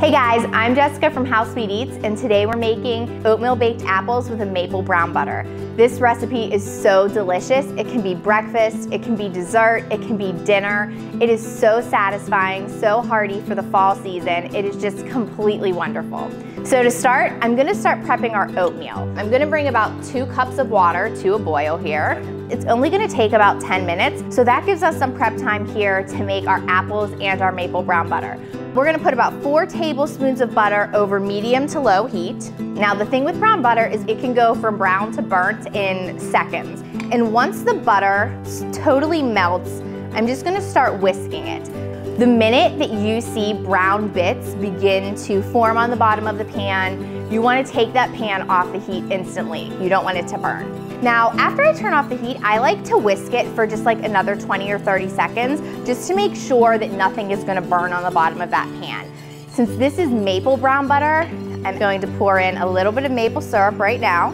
Hey guys, I'm Jessica from How Sweet Eats, and today we're making oatmeal baked apples with a maple brown butter. This recipe is so delicious. It can be breakfast, it can be dessert, it can be dinner. It is so satisfying, so hearty for the fall season. It is just completely wonderful. So to start, I'm gonna start prepping our oatmeal. I'm gonna bring about 2 cups of water to a boil here. It's only gonna take about 10 minutes, so that gives us some prep time here to make our apples and our maple brown butter. We're gonna put about 4 tablespoons of butter over medium to low heat. Now the thing with brown butter is it can go from brown to burnt in seconds. And once the butter totally melts, I'm just gonna start whisking it. The minute that you see brown bits begin to form on the bottom of the pan, you wanna take that pan off the heat instantly. You don't want it to burn. Now, after I turn off the heat, I like to whisk it for just like another 20 or 30 seconds, just to make sure that nothing is gonna burn on the bottom of that pan. Since this is maple brown butter, I'm going to pour in a little bit of maple syrup right now.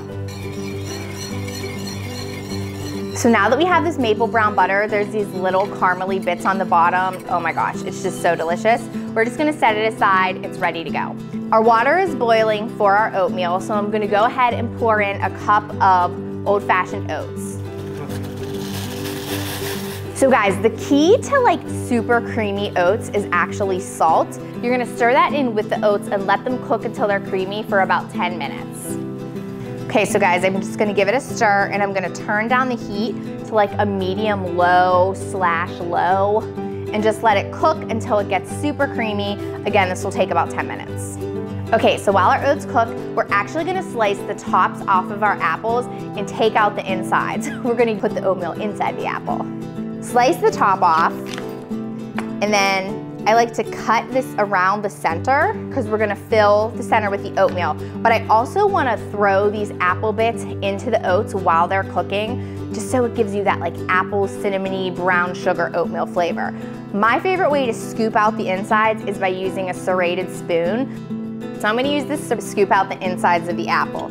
So now that we have this maple brown butter, there's these little caramely bits on the bottom. Oh my gosh, it's just so delicious. We're just gonna set it aside, it's ready to go. Our water is boiling for our oatmeal, so I'm gonna go ahead and pour in a cup of old-fashioned oats. So guys, the key to like super creamy oats is actually salt. You're gonna stir that in with the oats and let them cook until they're creamy for about 10 minutes. Okay, so guys, I'm just gonna give it a stir and I'm gonna turn down the heat to like a medium low / low and just let it cook until it gets super creamy. Again, this will take about 10 minutes. Okay, so while our oats cook, we're actually gonna slice the tops off of our apples and take out the insides. We're gonna put the oatmeal inside the apple. Slice the top off, and then I like to cut this around the center because we're gonna fill the center with the oatmeal. But I also wanna throw these apple bits into the oats while they're cooking, just so it gives you that like apple, cinnamony, brown sugar oatmeal flavor. My favorite way to scoop out the insides is by using a serrated spoon. So I'm gonna use this to scoop out the insides of the apple.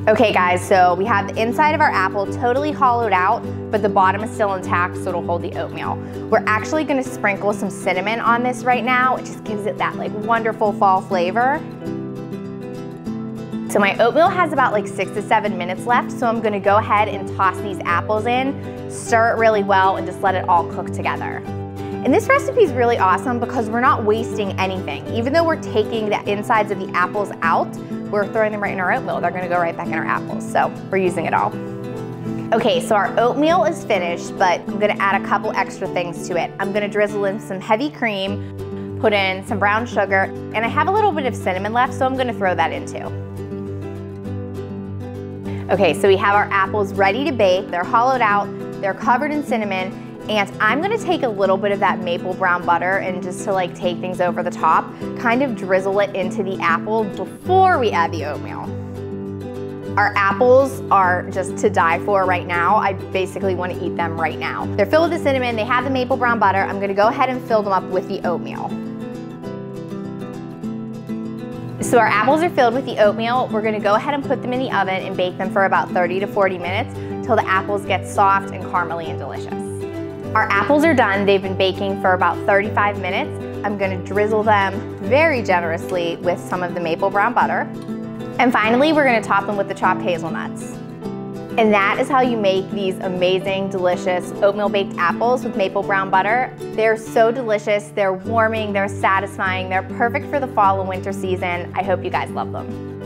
Okay guys, so we have the inside of our apple totally hollowed out, but the bottom is still intact, so it'll hold the oatmeal. We're actually gonna sprinkle some cinnamon on this right now. It just gives it that like wonderful fall flavor. So my oatmeal has about like 6 to 7 minutes left, so I'm gonna go ahead and toss these apples in, stir it really well, and just let it all cook together. And this recipe is really awesome because we're not wasting anything. Even though we're taking the insides of the apples out, we're throwing them right in our oatmeal. They're gonna go right back in our apples, so we're using it all. Okay, so our oatmeal is finished, but I'm gonna add a couple extra things to it. I'm gonna drizzle in some heavy cream, put in some brown sugar, and I have a little bit of cinnamon left, so I'm gonna throw that in too. Okay, so we have our apples ready to bake. They're hollowed out, they're covered in cinnamon, and I'm gonna take a little bit of that maple brown butter and just to like take things over the top, kind of drizzle it into the apple before we add the oatmeal. Our apples are just to die for right now. I basically wanna eat them right now. They're filled with the cinnamon, they have the maple brown butter. I'm gonna go ahead and fill them up with the oatmeal. So our apples are filled with the oatmeal. We're gonna go ahead and put them in the oven and bake them for about 30 to 40 minutes till the apples get soft and caramely and delicious. Our apples are done. They've been baking for about 35 minutes. I'm gonna drizzle them very generously with some of the maple brown butter. And finally, we're gonna top them with the chopped hazelnuts. And that is how you make these amazing, delicious oatmeal baked apples with maple brown butter. They're so delicious, they're warming, they're satisfying, they're perfect for the fall and winter season. I hope you guys love them.